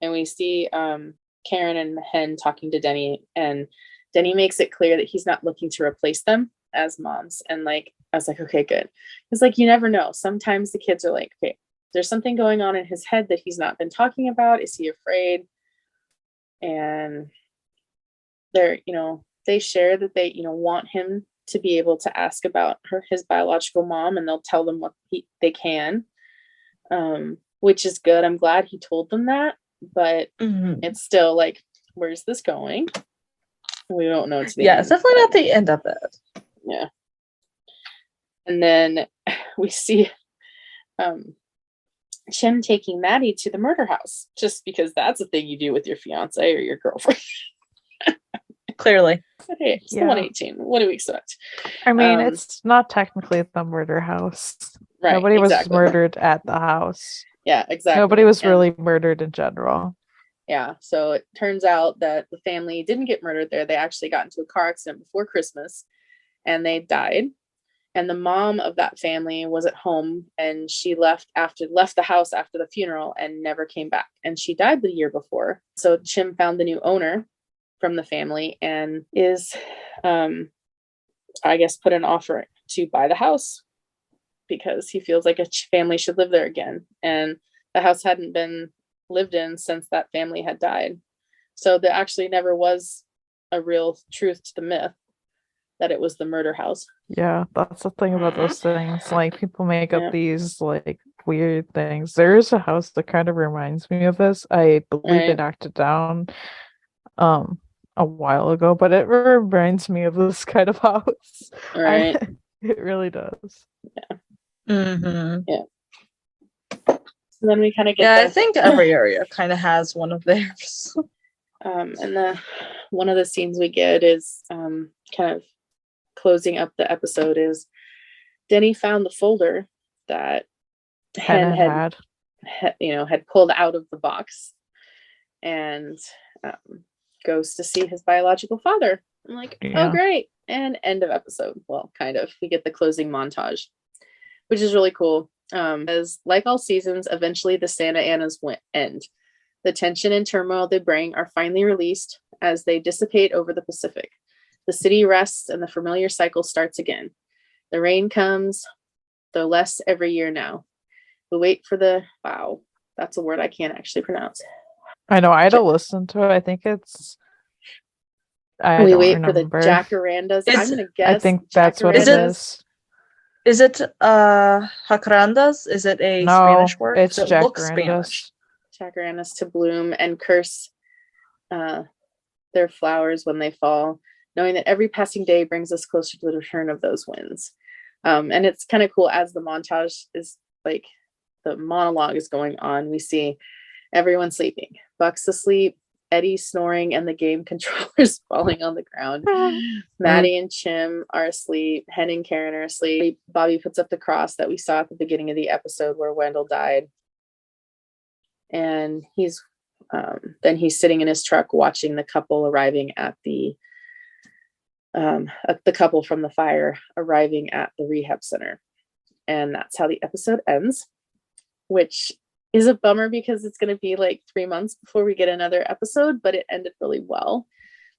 and we see Karen and Hen talking to Denny, and Denny makes it clear that he's not looking to replace them as moms. And like, I was like, okay, good. It's like, you never know. Sometimes the kids are like, okay, there's something going on in his head that he's not been talking about. Is he afraid? And they share that they, want him to be able to ask about his biological mom, and they'll tell them what they can, which is good. I'm glad he told them that, but it's still like, where's this going? We don't know. It's definitely not the end of it. Yeah. And then we see Chim taking Maddie to the murder house, just because that's a thing you do with your fiance or your girlfriend. Clearly. Hey, it's the 118. What do we expect? I mean, it's not technically the murder house. Right. Nobody was murdered at the house. Yeah, exactly. Nobody was really murdered in general. Yeah. So it turns out that the family didn't get murdered there. They actually got into a car accident before Christmas and they died. And the mom of that family was at home, and she left the house after the funeral and never came back. And she died the year before. So Chim found the new owner from the family and is, I guess, put an offer to buy the house because he feels like a family should live there again. And the house hadn't been lived in since that family had died. So there actually never was a real truth to the myth that it was the murder house. Yeah, that's the thing about those things. Like, people make up these like weird things. There is a house that kind of reminds me of this. I believe they knocked it down a while ago, but it reminds me of this kind of house. Right. It really does. Yeah. Mm-hmm. Yeah. So then we kind of get I think every area kind of has one of theirs. And one of the scenes we get is kind of closing up the episode is Denny found the folder that Hen had pulled out of the box, and goes to see his biological father. I'm like, oh great. And end of episode. Well, kind of. We get the closing montage, which is really cool. As like all seasons, eventually the Santa Anas end. The tension and turmoil they bring are finally released as they dissipate over the Pacific. The city rests and the familiar cycle starts again. The rain comes, though less every year now. We wait for the wow. That's a word I can't actually pronounce. I know. I had to listen to it. I think it's. We don't wait remember. for the jacarandas. I'm gonna guess. I think that's what it is. Is it jacarandas? Is it a No, Spanish word? it's It looks Spanish. Jacarandas to bloom and curse their flowers when they fall, knowing that every passing day brings us closer to the return of those winds. And it's kind of cool as the montage is like the monologue is going on. We see everyone sleeping. Buck's asleep, Eddie snoring, and the game controllers falling on the ground. Maddie and Chim are asleep. Hen and Karen are asleep. Bobby puts up the cross that we saw at the beginning of the episode where Wendell died. And he's sitting in his truck watching the couple arriving at the couple from the fire arriving at the rehab center. And that's how the episode ends, which is a bummer because it's going to be like 3 months before we get another episode, but it ended really well.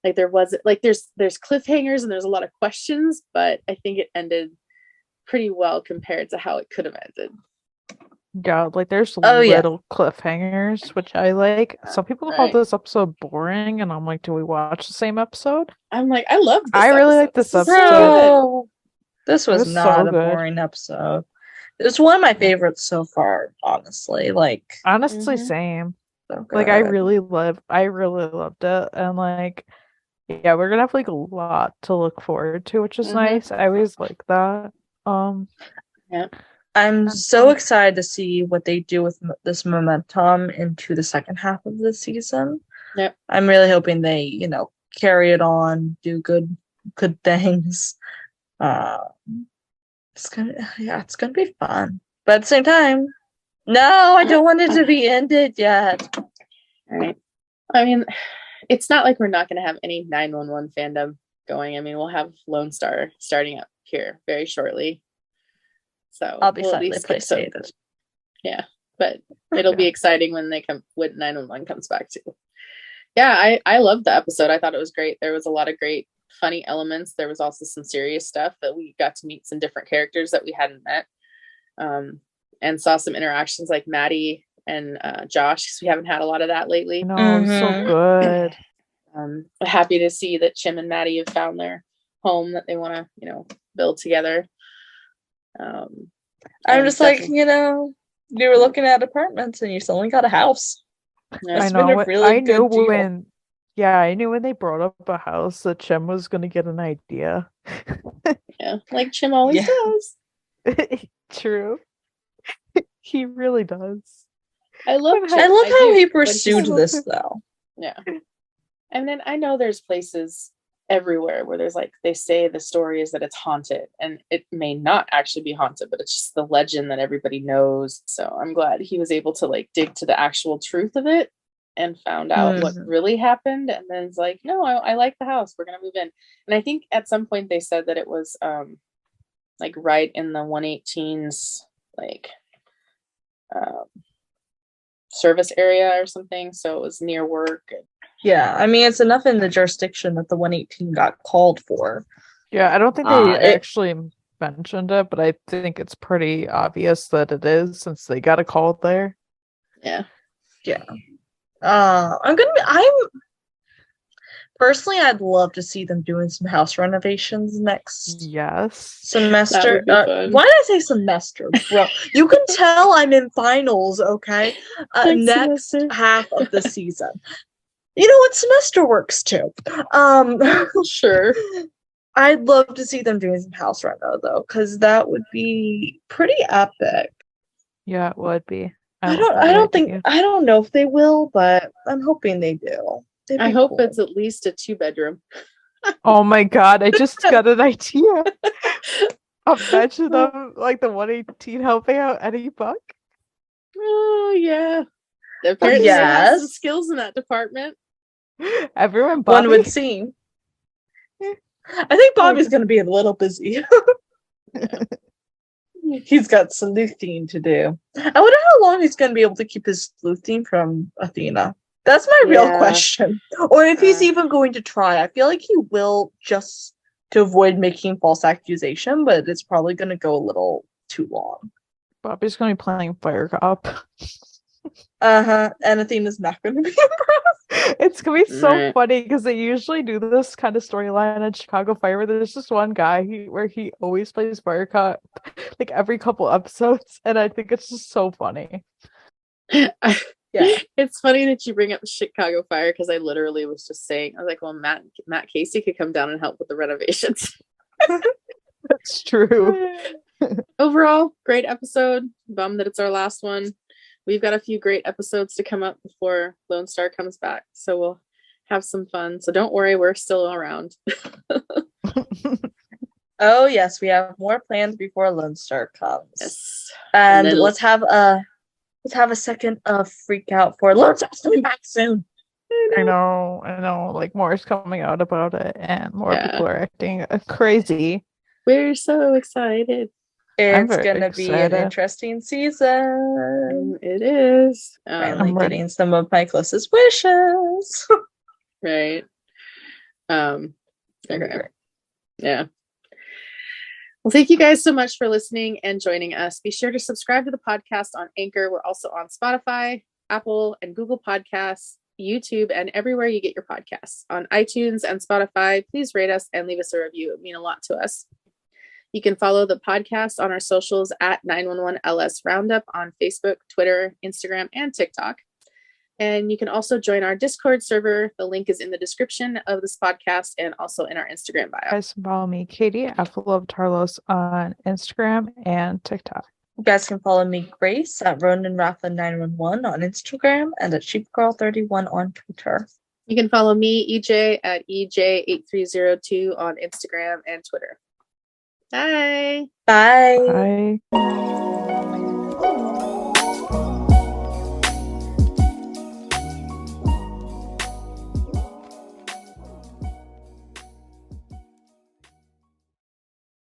Like there's cliffhangers and there's a lot of questions, but I think it ended pretty well compared to how it could have ended. Yeah, like there's little cliffhangers, which I like. Some people call this episode boring, and I'm like, do we watch the same episode? I'm like, I love this I really like this episode. No, this was not a so good. boring episode. It's one of my favorites so far, honestly. Like honestly, same. So like I really loved it, and like, yeah, we're gonna have like a lot to look forward to, which is nice. I always like that. Yeah. I'm so excited to see what they do with this momentum into the second half of the season. Yep. I'm really hoping they, carry it on, do good things. It's gonna be fun. But at the same time, no, I don't want it to be ended yet. All right. I mean, it's not like we're not gonna have any 911 fandom going. I mean, we'll have Lone Star starting up here very shortly. So I'll be slightly appreciated. Yeah, but it'll be exciting when 911 comes back too. Yeah, I loved the episode. I thought it was great. There was a lot of great funny elements. There was also some serious stuff that we got to meet some different characters that we hadn't met, and saw some interactions like Maddie and Josh, because we haven't had a lot of that lately. No, so good. Happy to see that Chim and Maddie have found their home that they want to, build together. I'm just like, you were looking at apartments and you suddenly got a house. I know. I knew when they brought up a house that Chim was going to get an idea. Yeah, like Chim always does. True. He really does. I love how he pursued this though. Yeah. And then I know there's places everywhere where there's like, they say the story is that it's haunted, and it may not actually be haunted, but it's just the legend that everybody knows. So I'm glad he was able to like dig to the actual truth of it and found out what really happened. And then it's like, no, I like the house, we're gonna move in. And I think at some point they said that it was like right in the 118's like service area or something, so it was near work. Yeah, I mean, it's enough in the jurisdiction that the 118 got called for. Yeah, I don't think they actually mentioned it, but I think it's pretty obvious that it is, since they got a call there. Yeah. Personally, I'd love to see them doing some house renovations next semester. Why did I say semester, bro? You can tell I'm in finals, okay? Next half of the season. You know what? Semester works too. Sure. I'd love to see them doing some house reno though, because that would be pretty epic. Yeah, it would be. I don't know if they will, but I'm hoping they do. I hope it's at least a 2-bedroom. Oh my god, I just got an idea. Imagine them like the 118 helping out Eddie Buck. Oh yeah. Apparently they have some skills in that department. Everyone, Bobby. One would seem. I think Bobby's going to be a little busy. He's got sleuthing to do. I wonder how long he's going to be able to keep his sleuthing from Athena. That's my real Yeah. question. Or if he's Uh. even going to try. I feel like he will, just to avoid making false accusation, but it's probably going to go a little too long. Bobby's gonna be playing Fire Cop. And Athena's not going to be impressed. It's gonna be so Right. funny because they usually do this kind of storyline in Chicago Fire where there's just one guy where he always plays Fire Cop like every couple episodes, and I think it's just so funny. Yeah. It's funny that you bring up Chicago Fire because I literally was just saying, I was like, well, Matt Casey could come down and help with the renovations. That's true. Overall, great episode. Bummed that it's our last one. We've got a few great episodes to come up before Lone Star comes back, so we'll have some fun. So don't worry, we're still around. Oh yes, we have more plans before Lone Star comes. Yes. And then- let's have a second freak out for Lone Star's coming back soon. I know. Like more is coming out about it, and more Yeah. people are acting crazy. We're so excited. It's very gonna be an excited. interesting season. It is. Finally I'm ready. getting some of my closest wishes. Right. Okay. Yeah. Well, thank you guys so much for listening and joining us. Be sure to subscribe to the podcast on Anchor. We're also on Spotify, Apple, and Google Podcasts, YouTube, and everywhere you get your podcasts. On iTunes and Spotify, please rate us and leave us a review. It would mean a lot to us. You can follow the podcast on our socials at 911LS Roundup on Facebook, Twitter, Instagram, and TikTok. And you can also join our Discord server. The link is in the description of this podcast and also in our Instagram bio. Guys can follow me, Katie, Apple of Tarlos on Instagram and TikTok. You guys can follow me, Grace, at RonanRafa911 on Instagram and at SheepGirl31 on Twitter. You can follow me, EJ, at EJ8302 on Instagram and Twitter. Bye. Bye. Bye.